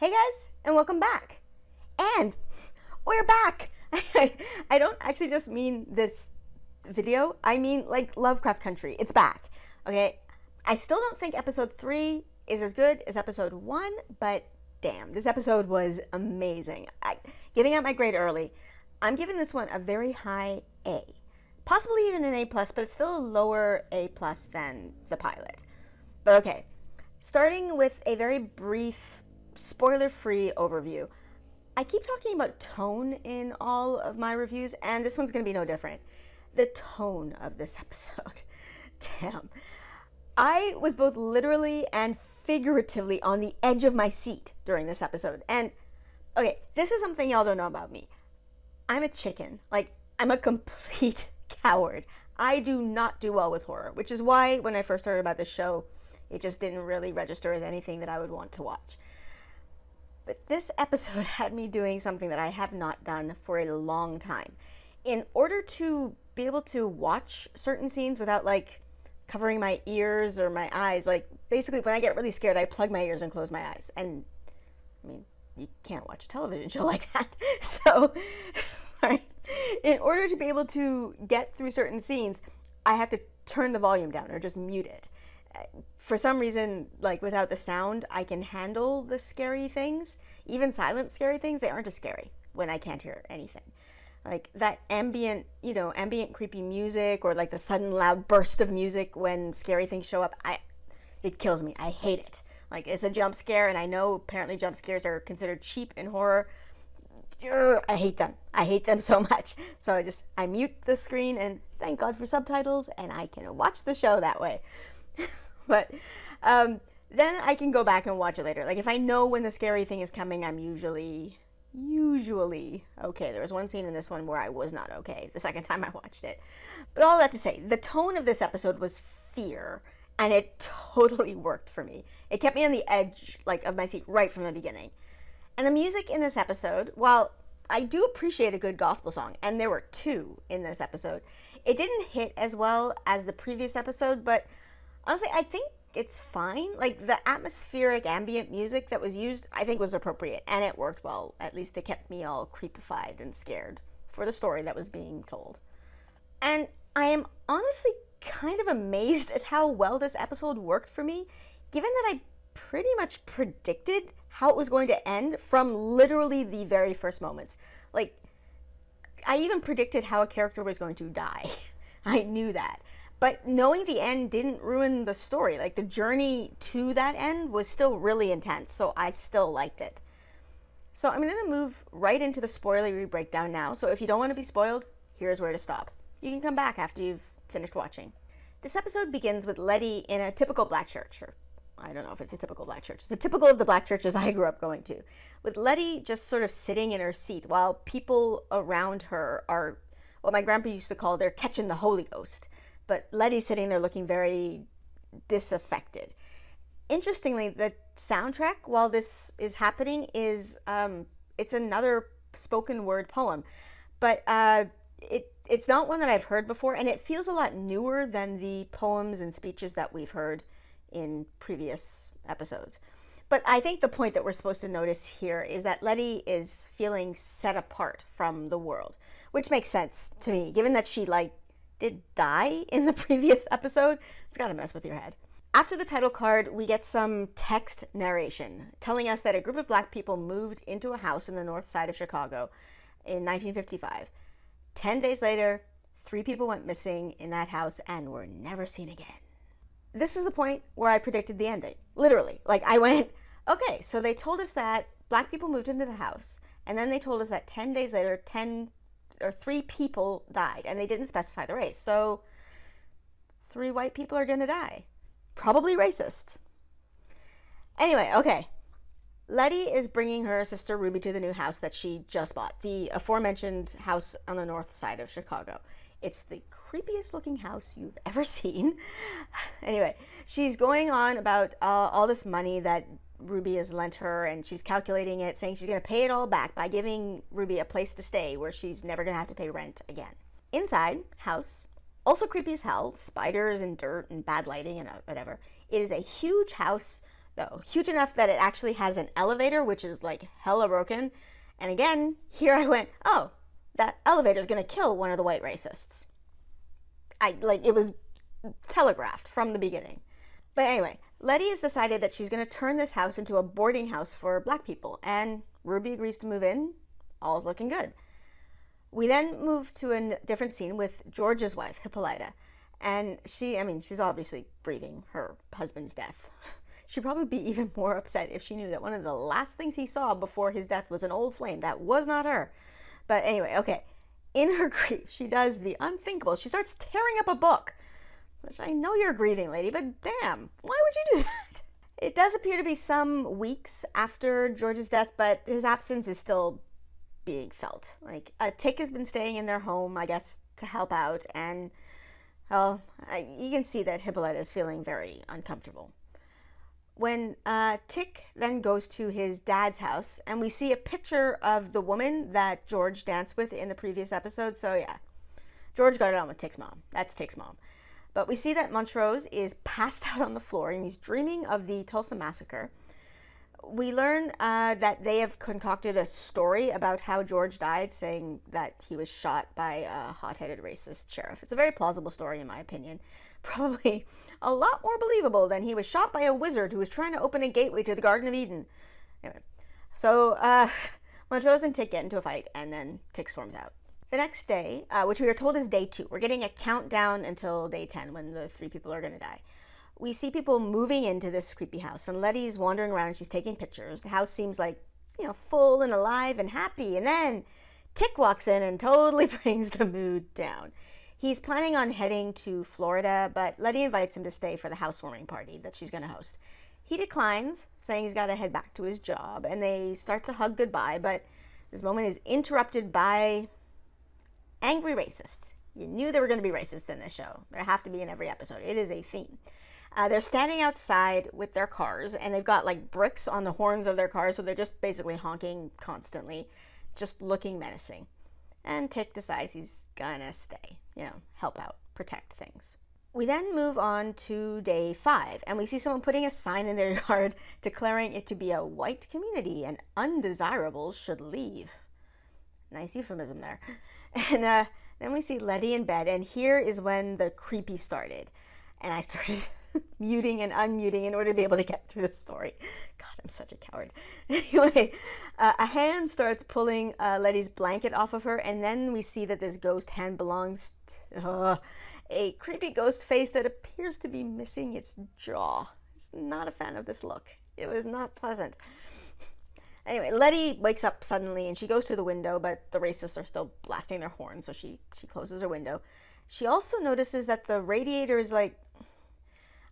Hey guys, and welcome back. And we're back! I don't actually just mean this video, I mean like Lovecraft Country. It's back. Okay? I still don't think episode 3 is as good as episode 1, but damn, this episode was amazing. Giving out my grade early, I'm giving this one a very high A. Possibly even an A+, but it's still a lower A+ than the pilot. But okay, starting with a very brief spoiler-free overview. I keep talking about tone in all of my reviews, and this one's going to be no different. The tone of this episode. Damn. I was both literally and figuratively on the edge of my seat during this episode. And, okay, this is something y'all don't know about me. I'm a chicken. Like, I'm a complete coward. I do not do well with horror, which is why when I first heard about this show, it just didn't really register as anything that I would want to watch. But this episode had me doing something that I have not done for a long time. In order to be able to watch certain scenes without like covering my ears or my eyes, like basically when I get really scared, I plug my ears and close my eyes. And I mean, you can't watch a television show like that. So, in order to be able to get through certain scenes, I have to turn the volume down or just mute it. For some reason, like without the sound, I can handle the scary things. Even silent scary things, they aren't as scary when I can't hear anything. Like that ambient creepy music, or like the sudden loud burst of music when scary things show up, it kills me. I hate it. Like, it's a jump scare, and I know apparently jump scares are considered cheap in horror. I hate them. I hate them so much. So I mute the screen, and thank God for subtitles, and I can watch the show that way. But then I can go back and watch it later. Like, if I know when the scary thing is coming, I'm usually okay. There was one scene in this one where I was not okay the second time I watched it. But all that to say, the tone of this episode was fear, and it totally worked for me. It kept me on the edge, like, of my seat right from the beginning. And the music in this episode, while I do appreciate a good gospel song, and there were 2 in this episode, it didn't hit as well as the previous episode, but honestly, I think it's fine. Like, the atmospheric ambient music that was used, I think was appropriate, and it worked well. At least it kept me all creepified and scared for the story that was being told. And I am honestly kind of amazed at how well this episode worked for me, given that I pretty much predicted how it was going to end from literally the very first moments. Like, I even predicted how a character was going to die. I knew that. But knowing the end didn't ruin the story. Like, the journey to that end was still really intense, so I still liked it. So I'm going to move right into the spoilery breakdown now. So if you don't want to be spoiled, here's where to stop. You can come back after you've finished watching. This episode begins with Letty in a typical black church, or I don't know if it's a typical black church. It's a typical of the black churches I grew up going to. With Letty just sort of sitting in her seat while people around her are what my grandpa used to call they're catching the Holy Ghost. But Letty's sitting there looking very disaffected. Interestingly, the soundtrack while this is happening is it's another spoken word poem, but it's not one that I've heard before, and it feels a lot newer than the poems and speeches that we've heard in previous episodes. But I think the point that we're supposed to notice here is that Letty is feeling set apart from the world, which makes sense to me, given that she did die in the previous episode. It's gotta mess with your head. After the title card, we get some text narration telling us that a group of black people moved into a house in the north side of Chicago in 1955. 10 days later, 3 people went missing in that house and were never seen again. This is the point where I predicted the ending. Literally. Like, I went, okay, so they told us that black people moved into the house, and then they told us that 10 days later, 3 people died, and they didn't specify the race. So 3 white people are gonna die. Probably racist. Anyway, okay. Letty is bringing her sister Ruby to the new house that she just bought, the aforementioned house on the north side of Chicago. It's the creepiest looking house you've ever seen. Anyway, she's going on about all this money that Ruby has lent her, and she's calculating it, saying she's going to pay it all back by giving Ruby a place to stay where she's never going to have to pay rent again. Inside, house, also creepy as hell, spiders and dirt and bad lighting and whatever. It is a huge house though. Huge enough that it actually has an elevator, which is like hella broken. And again, here I went, oh, that elevator is going to kill one of the white racists. It was telegraphed from the beginning. But anyway, Letty has decided that she's going to turn this house into a boarding house for black people, and Ruby agrees to move in. All's looking good. We then move to a different scene with George's wife, Hippolyta, and she's obviously grieving her husband's death. She'd probably be even more upset if she knew that one of the last things he saw before his death was an old flame. That was not her. But anyway, okay. In her grief, she does the unthinkable. She starts tearing up a book. Which, I know you're grieving, lady, but damn, why would you do that? It does appear to be some weeks after George's death, but his absence is still being felt. Like, Tick has been staying in their home, I guess, to help out, and, well, you can see that Hippolyta is feeling very uncomfortable. When Tick then goes to his dad's house, and we see a picture of the woman that George danced with in the previous episode, so yeah, George got it on with Tick's mom. That's Tick's mom. But we see that Montrose is passed out on the floor, and he's dreaming of the Tulsa Massacre. We learn that they have concocted a story about how George died, saying that he was shot by a hot-headed racist sheriff. It's a very plausible story, in my opinion. Probably a lot more believable than he was shot by a wizard who was trying to open a gateway to the Garden of Eden. Anyway, so Montrose and Tick get into a fight, and then Tick storms out. The next day, which we are told is day 2, we're getting a countdown until day 10 when the 3 people are going to die. We see people moving into this creepy house, and Letty's wandering around and she's taking pictures. The house seems like, full and alive and happy, and then Tick walks in and totally brings the mood down. He's planning on heading to Florida, but Letty invites him to stay for the housewarming party that she's going to host. He declines, saying he's got to head back to his job, and they start to hug goodbye, but this moment is interrupted by angry racists. You knew there were going to be racists in this show. There have to be in every episode. It is a theme. They're standing outside with their cars, and they've got like bricks on the horns of their cars, so they're just basically honking constantly, just looking menacing. And Tick decides he's gonna stay, help out, protect things. We then move on to day 5, and we see someone putting a sign in their yard declaring it to be a white community and undesirables should leave. Nice euphemism there. And then we see Letty in bed, and here is when the creepy started. And I started muting and unmuting in order to be able to get through the story. God, I'm such a coward. Anyway, a hand starts pulling Letty's blanket off of her, and then we see that this ghost hand belongs to a creepy ghost face that appears to be missing its jaw. It's not a fan of this look. It was not pleasant. Anyway, Letty wakes up suddenly, and she goes to the window, but the racists are still blasting their horns, so she closes her window. She also notices that the radiator is like,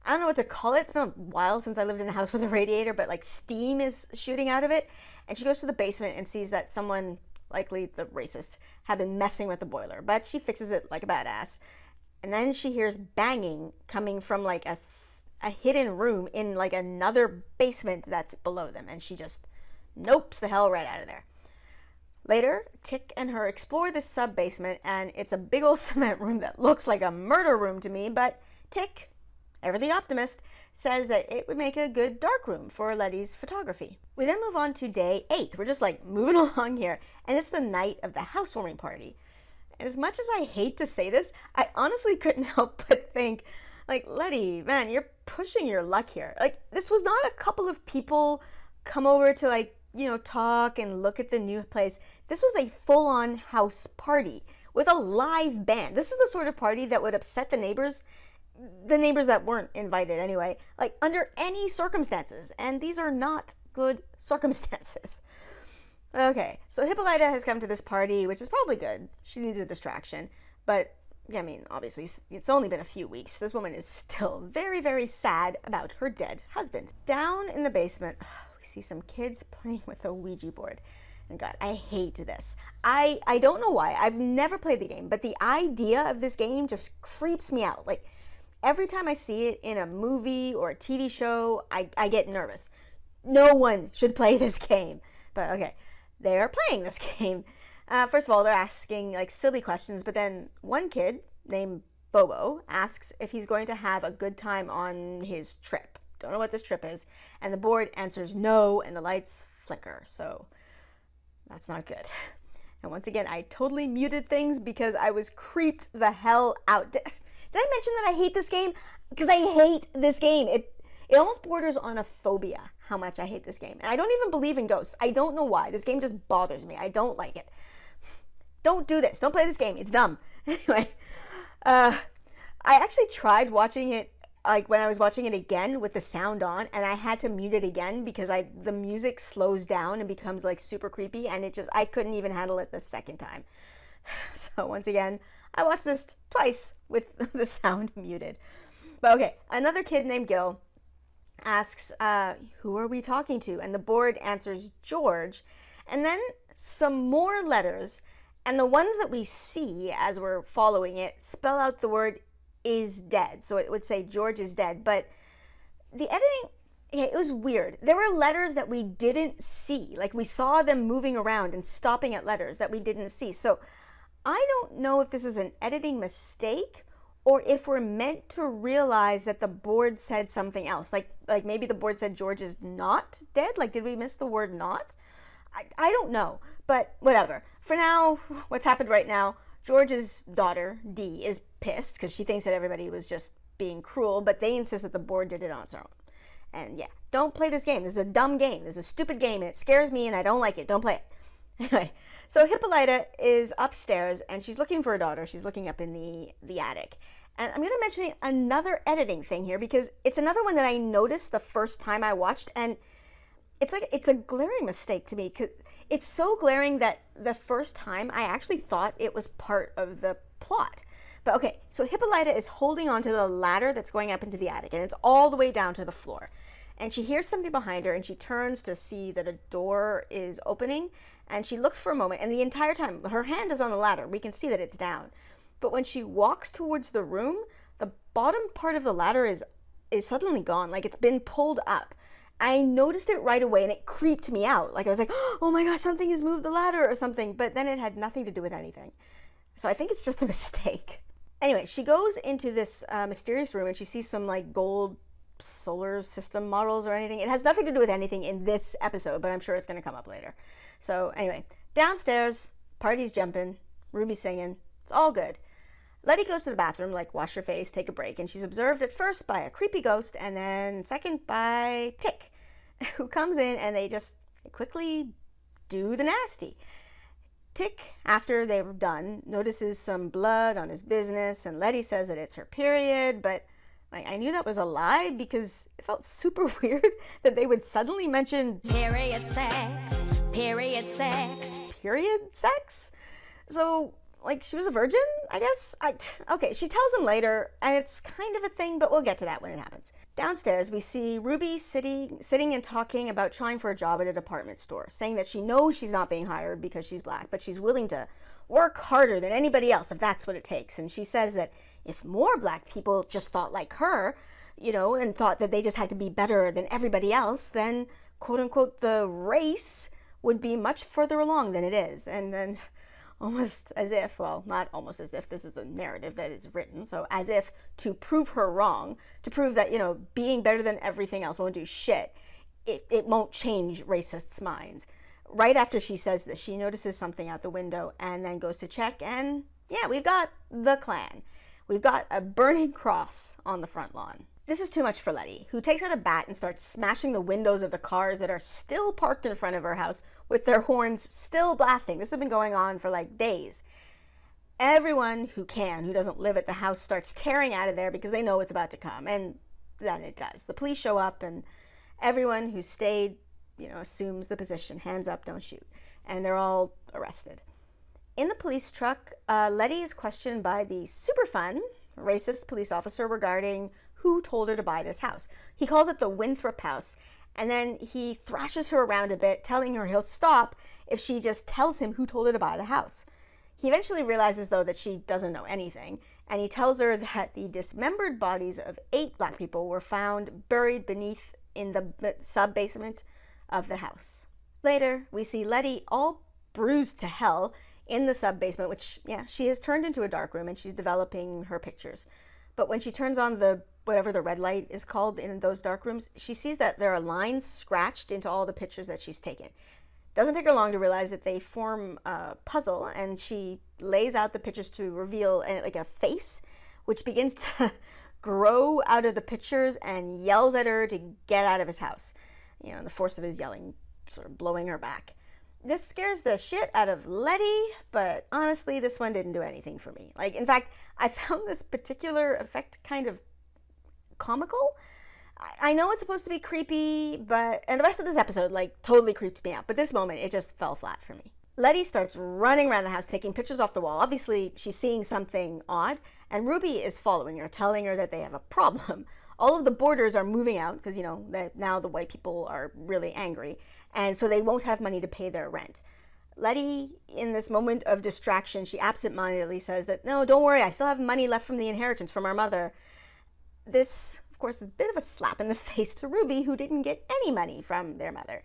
I don't know what to call it. It's been a while since I lived in a house with a radiator, but like steam is shooting out of it. And she goes to the basement and sees that someone, likely the racist, had been messing with the boiler, but she fixes it like a badass. And then she hears banging coming from like a hidden room in like another basement that's below them, and she just nopes the hell right out of there. Later, Tick and her explore this sub-basement, and it's a big old cement room that looks like a murder room to me, but Tick, ever the optimist, says that it would make a good dark room for Letty's photography. We then move on to day 8. We're just like moving along here, and it's the night of the housewarming party. And as much as I hate to say this, I honestly couldn't help but think, like, Letty, man, you're pushing your luck here. Like, this was not a couple of people come over to like, talk and look at the new place. This was a full-on house party with a live band. This is the sort of party that would upset the neighbors that weren't invited anyway, like under any circumstances. And these are not good circumstances. Okay, so Hippolyta has come to this party, which is probably good. She needs a distraction. But, obviously, it's only been a few weeks. This woman is still very, very sad about her dead husband. Down in the basement, see some kids playing with a Ouija board. And God, I hate this. I don't know why. I've never played the game, but the idea of this game just creeps me out. Like, every time I see it in a movie or a TV show, I get nervous. No one should play this game. But okay, they are playing this game. First of all, they're asking like silly questions, but then one kid named Bobo asks if he's going to have a good time on his trip. don't know what this trip is. And the board answers no, and the lights flicker. So that's not good. And once again, I totally muted things because I was creeped the hell out. Did I mention that I hate this game? Because I hate this game. It almost borders on a phobia, how much I hate this game. And I don't even believe in ghosts. I don't know why. This game just bothers me. I don't like it. Don't do this. Don't play this game. It's dumb. Anyway, I actually tried watching it, like when I was watching it again with the sound on, and I had to mute it again because the music slows down and becomes like super creepy, and I couldn't even handle it the second time. So once again, I watched this twice with the sound muted. But okay, another kid named Gil asks, who are we talking to? And the board answers George, and then some more letters, and the ones that we see as we're following it spell out the word is dead. So it would say George is dead, but the editing, it was weird. There were letters that we didn't see. Like we saw them moving around and stopping at letters that we didn't see. So I don't know if this is an editing mistake or if we're meant to realize that the board said something else. Like maybe the board said George is not dead. Like, did we miss the word not? I don't know, but whatever. For now, what's happened right now, George's daughter, Dee, is pissed because she thinks that everybody was just being cruel, but they insist that the board did it on its own. And yeah, don't play this game. This is a dumb game. This is a stupid game, and it scares me, and I don't like it. Don't play it. Anyway, so Hippolyta is upstairs, and she's looking for her daughter. She's looking up in the attic. And I'm going to mention another editing thing here because it's another one that I noticed the first time I watched, and it's a glaring mistake to me because it's so glaring that the first time I actually thought it was part of the plot. But okay, so Hippolyta is holding onto the ladder that's going up into the attic, and it's all the way down to the floor. And she hears something behind her, and she turns to see that a door is opening, and she looks for a moment, and the entire time, her hand is on the ladder. We can see that it's down. But when she walks towards the room, the bottom part of the ladder is suddenly gone, like it's been pulled up. I noticed it right away, and it creeped me out. Like I was like, oh my gosh, something has moved the ladder or something, but then it had nothing to do with anything. So I think it's just a mistake. Anyway, she goes into this mysterious room, and she sees some like gold solar system models or anything. It has nothing to do with anything in this episode, but I'm sure it's going to come up later. So anyway, downstairs, party's jumping, Ruby's singing, it's all good. Letty goes to the bathroom, like wash her face, take a break, and she's observed at first by a creepy ghost, and then second by Tick, who comes in, and they quickly do the nasty. Tick, after they were done, notices some blood on his business, and Letty says that it's her period, but I knew that was a lie because it felt super weird that they would suddenly mention period sex, period sex. Period sex? So, like, she was a virgin, I guess? Okay, she tells him later, and it's kind of a thing, but we'll get to that when it happens. Downstairs, we see Ruby sitting and talking about trying for a job at a department store, saying that she knows she's not being hired because she's black, but she's willing to work harder than anybody else if that's what it takes. And she says that if more black people just thought like her, and thought that they just had to be better than everybody else, then, quote-unquote, the race would be much further along than it is. And then almost as if, well, not almost as if, this is a narrative that is written, so as if to prove her wrong, to prove that, being better than everything else won't do shit, it won't change racists' minds. Right after she says this, she notices something out the window and then goes to check, and yeah, we've got the Klan. We've got a burning cross on the front lawn. This is too much for Letty, who takes out a bat and starts smashing the windows of the cars that are still parked in front of her house with their horns still blasting. This has been going on for like days. Everyone who doesn't live at the house, starts tearing out of there because they know it's about to come, and then it does. The police show up, and everyone who stayed, assumes the position, hands up, don't shoot, and they're all arrested. In the police truck, Letty is questioned by the super fun, racist police officer regarding who told her to buy this house. He calls it the Winthrop house, and then he thrashes her around a bit, telling her he'll stop if she just tells him who told her to buy the house. He eventually realizes, though, that she doesn't know anything, and he tells her that the dismembered bodies of 8 black people were found buried beneath in the sub-basement of the house. Later, we see Letty all bruised to hell in the sub-basement, which, yeah, she has turned into a dark room, and she's developing her pictures. But when she turns on the whatever the red light is called in those dark rooms, she sees that there are lines scratched into all the pictures that she's taken. Doesn't take her long to realize that they form a puzzle, and she lays out the pictures to reveal like a face, which begins to grow out of the pictures and yells at her to get out of his house. You know, the force of his yelling sort of blowing her back. This scares the shit out of Letty, but honestly, this one didn't do anything for me. Like, in fact, I found this particular effect kind of comical. I know it's supposed to be creepy, and the rest of this episode, like, totally creeped me out. But this moment, it just fell flat for me. Letty starts running around the house, taking pictures off the wall. Obviously, she's seeing something odd, and Ruby is following her, telling her that they have a problem. All of the boarders are moving out, because, you know, that now the white people are really angry, and so they won't have money to pay their rent. Letty, in this moment of distraction, she absentmindedly says that, no, don't worry, I still have money left from the inheritance from our mother. This, of course, is a bit of a slap in the face to Ruby, who didn't get any money from their mother.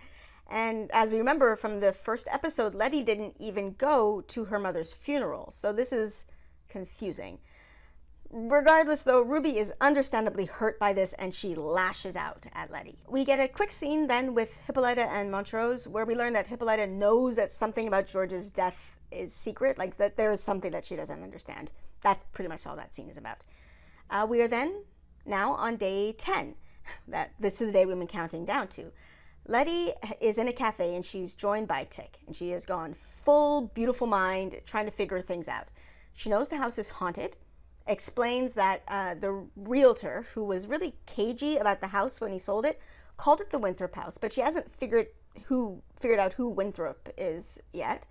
And as we remember from the first episode, Letty didn't even go to her mother's funeral. So this is confusing. Regardless, though, Ruby is understandably hurt by this, and she lashes out at Letty. We get a quick scene then with Hippolyta and Montrose, where we learn that Hippolyta knows that something about George's death is secret, like that there is something that she doesn't understand. That's pretty much all that scene is about. We are then now on day 10. This is the day we've been counting down to. Letty is in a cafe, and she's joined by Tick, and she has gone full beautiful mind, trying to figure things out. She knows the house is haunted, explains that the realtor, who was really cagey about the house when he sold it, called it the Winthrop house, but she hasn't figured out who Winthrop is yet.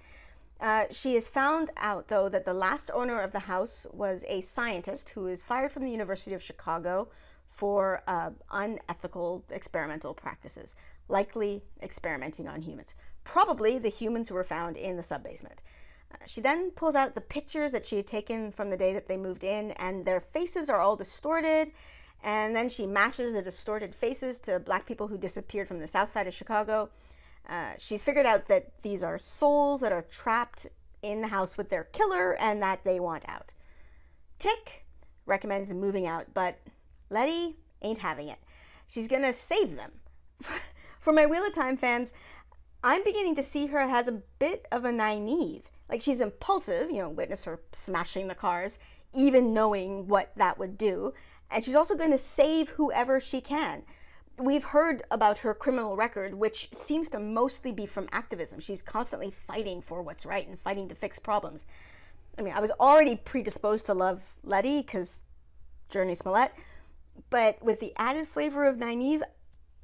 She has found out, though, that the last owner of the house was a scientist who was fired from the University of Chicago for unethical experimental practices, likely experimenting on humans. Probably the humans who were found in the sub-basement. She then pulls out the pictures that she had taken from the day that they moved in, and their faces are all distorted, and then she matches the distorted faces to black people who disappeared from the south side of Chicago. She's figured out that these are souls that are trapped in the house with their killer and that they want out. Tick recommends moving out, but Letty ain't having it. She's gonna save them. For my Wheel of Time fans, I'm beginning to see her as a bit of a naive. Like, she's impulsive, witness her smashing the cars, even knowing what that would do. And she's also going to save whoever she can. We've heard about her criminal record, which seems to mostly be from activism. She's constantly fighting for what's right and fighting to fix problems. I mean, I was already predisposed to love Letty because Journey Smollett, but with the added flavor of naive,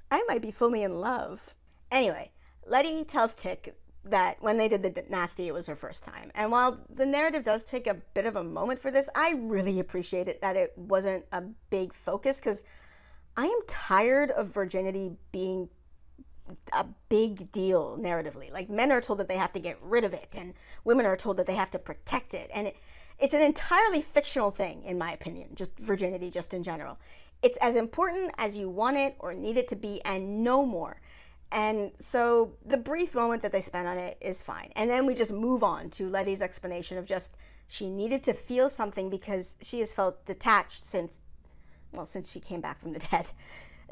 I might be fully in love. Anyway, Letty tells Tick that when they did the nasty, it was her first time. And while the narrative does take a bit of a moment for this, I really appreciate it that it wasn't a big focus, because I am tired of virginity being a big deal narratively. Like, men are told that they have to get rid of it, and women are told that they have to protect it. And it's an entirely fictional thing, in my opinion, just virginity, just in general. It's as important as you want it or need it to be, and no more. And so the brief moment that they spend on it is fine. And then we just move on to Letty's explanation of just she needed to feel something because she has felt detached since she came back from the dead.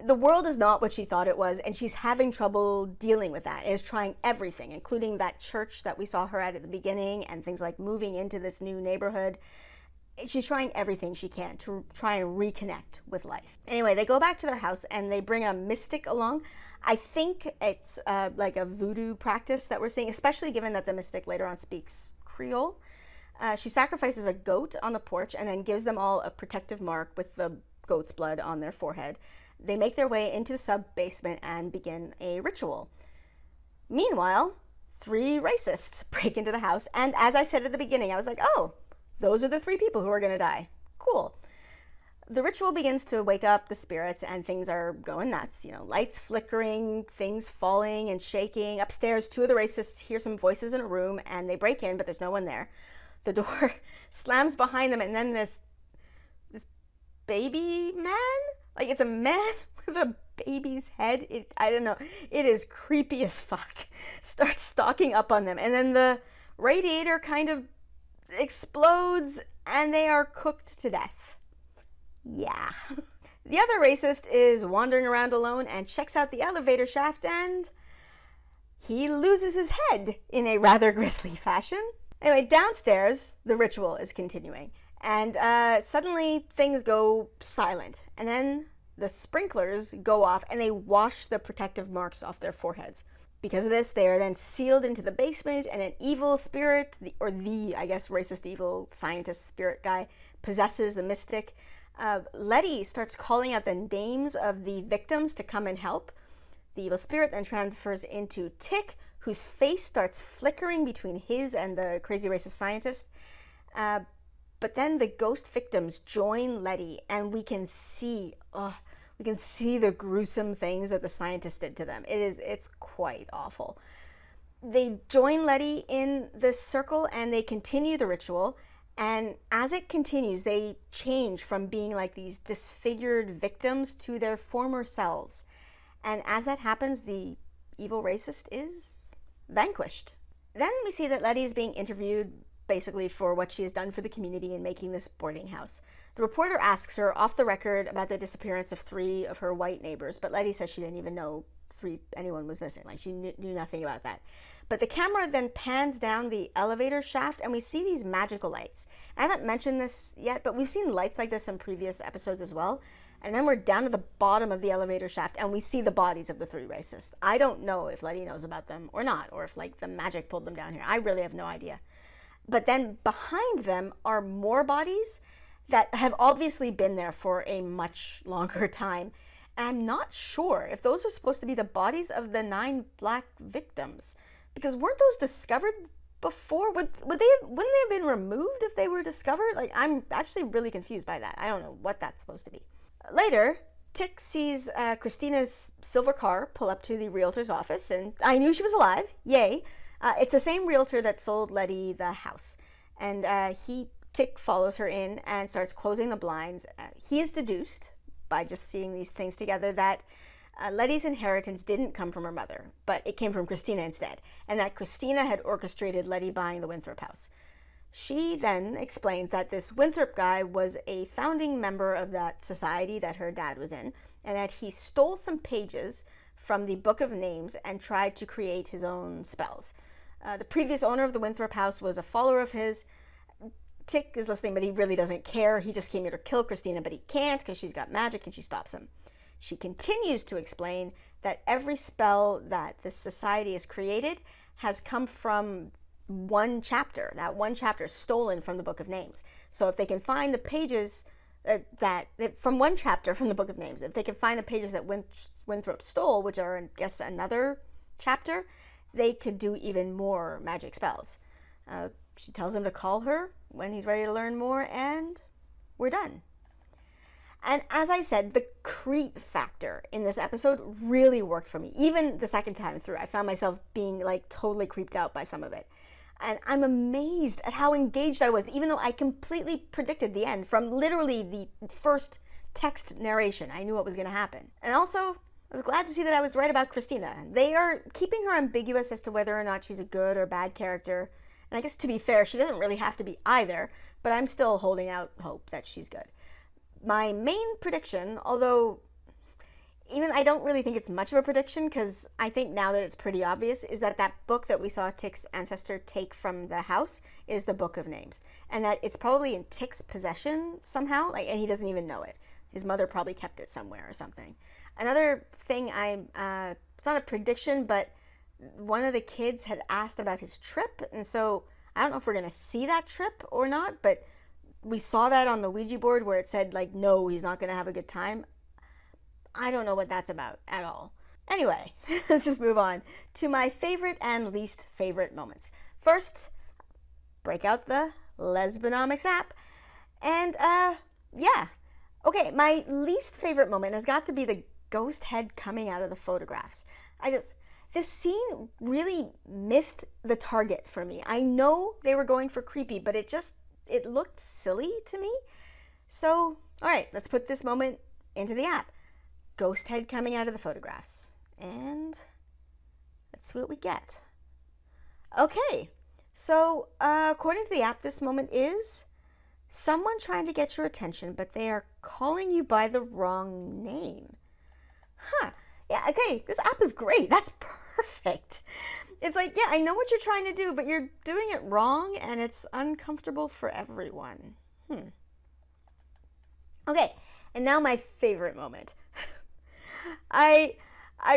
The world is not what she thought it was, and she's having trouble dealing with that, and is trying everything, including that church that we saw her at the beginning, and things like moving into this new neighborhood. She's trying everything she can to try and reconnect with life. Anyway, they go back to their house, and they bring a mystic along. I think it's like a voodoo practice that we're seeing, especially given that the mystic later on speaks Creole. She sacrifices a goat on the porch and then gives them all a protective mark with the goat's blood on their forehead. They make their way into the sub-basement and begin a ritual. Meanwhile, 3 racists break into the house, and as I said at the beginning, I was like, oh, those are the 3 people who are going to die. Cool. The ritual begins to wake up the spirits, and things are going nuts. Lights flickering, things falling and shaking. Upstairs, 2 of the racists hear some voices in a room, and they break in, but there's no one there. The door slams behind them, and then this baby man? Like, it's a man with a baby's head. I don't know. It is creepy as fuck. Starts stalking up on them, and then the radiator kind of explodes, and they are cooked to death. Yeah. The other racist is wandering around alone and checks out the elevator shaft, and he loses his head in a rather grisly fashion. Anyway, downstairs, the ritual is continuing, and suddenly things go silent, and then the sprinklers go off and they wash the protective marks off their foreheads. Because of this, they are then sealed into the basement, and an evil spirit, I guess, racist evil scientist spirit guy, possesses the mystic. Letty starts calling out the names of the victims to come and help. The evil spirit then transfers into Tick, whose face starts flickering between his and the crazy racist scientist. But then the ghost victims join Letty, and we can see the gruesome things that the scientist did to them. It's quite awful. They join Letty in this circle, and they continue the ritual. And as it continues, they change from being like these disfigured victims to their former selves. And as that happens, the evil racist is vanquished. Then we see that Letty is being interviewed basically for what she has done for the community in making this boarding house. The reporter asks her off the record about the disappearance of 3 of her white neighbors, but Letty says she didn't even know anyone was missing. Like, she knew nothing about that. But the camera then pans down the elevator shaft, and we see these magical lights. I haven't mentioned this yet, but we've seen lights like this in previous episodes as well. And then we're down to the bottom of the elevator shaft, and we see the bodies of the 3 racists. I don't know if Letty knows about them or not, or if, like, the magic pulled them down here. I really have no idea. But then behind them are more bodies that have obviously been there for a much longer time. And I'm not sure if those are supposed to be the bodies of the 9 black victims. Because weren't those discovered before? Wouldn't they have been removed if they were discovered? Like, I'm actually really confused by that. I don't know what that's supposed to be. Later, Tick sees Christina's silver car pull up to the realtor's office, and I knew she was alive. Yay. It's the same realtor that sold Letty the house. And Tick follows her in and starts closing the blinds. He is deduced, by just seeing these things together, that Letty's inheritance didn't come from her mother, but it came from Christina instead, and that Christina had orchestrated Letty buying the Winthrop house. She then explains that this Winthrop guy was a founding member of that society that her dad was in, and that he stole some pages from the Book of Names and tried to create his own spells. The previous owner of the Winthrop house was a follower of his. Tick is listening, but he really doesn't care. He just came here to kill Christina, but he can't because she's got magic, and she stops him. She continues to explain that every spell that this society has created has come from one chapter, that one chapter stolen from the Book of Names. So if they can find the pages from one chapter from the Book of Names, if they can find the pages that Winthrop stole, which are, I guess, another chapter, they could do even more magic spells. She tells him to call her when he's ready to learn more, and we're done. And as I said, the creep factor in this episode really worked for me. Even the second time through, I found myself being like totally creeped out by some of it. And I'm amazed at how engaged I was, even though I completely predicted the end from literally the first text narration. I knew what was going to happen. And also, I was glad to see that I was right about Christina. They are keeping her ambiguous as to whether or not she's a good or bad character. And I guess, to be fair, she doesn't really have to be either, but I'm still holding out hope that she's good. My main prediction, although even I don't really think it's much of a prediction, because I think now that it's pretty obvious, is that book that we saw Tick's ancestor take from the house is the Book of Names. And that it's probably in Tick's possession somehow, and he doesn't even know it. His mother probably kept it somewhere or something. Another thing, it's not a prediction, but one of the kids had asked about his trip, and so I don't know if we're going to see that trip or not, but we saw that on the Ouija board where it said, like, no, he's not going to have a good time. I don't know what that's about at all. Anyway, let's just move on to my favorite and least favorite moments. First, break out the Lesbianomics app. And, yeah. Okay, my least favorite moment has got to be the ghost head coming out of the photographs. This scene really missed the target for me. I know they were going for creepy, but it looked silly to me. So, all right, let's put this moment into the app. Ghost head coming out of the photographs. And let's see what we get. Okay, so according to the app, this moment is someone trying to get your attention, but they are calling you by the wrong name. Huh. Yeah, okay, this app is great. That's perfect. It's like, yeah, I know what you're trying to do, but you're doing it wrong and it's uncomfortable for everyone. Okay, and now my favorite moment. I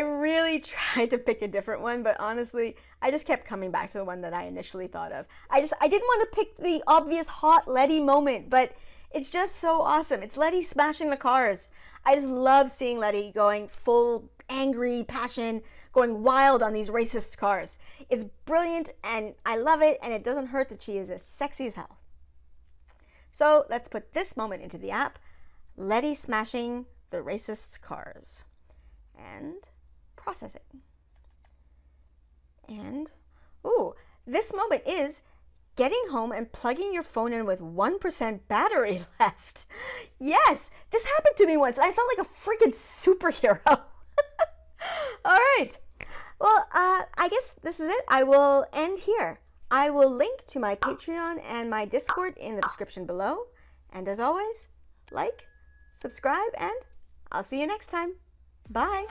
really tried to pick a different one, but honestly, I just kept coming back to the one that I initially thought of. I didn't want to pick the obvious hot Letty moment, but it's just so awesome. It's Letty smashing the cars. I just love seeing Letty going full angry passion, going wild on these racist cars. It's brilliant and I love it, and it doesn't hurt that she is as sexy as hell. So let's put this moment into the app. Letty smashing the racist cars. And processing. And, ooh, this moment is getting home and plugging your phone in with 1% battery left. Yes, this happened to me once. I felt like a freaking superhero. All right. Well, I guess this is it. I will end here. I will link to my Patreon and my Discord in the description below. And as always, like, subscribe, and I'll see you next time. Bye.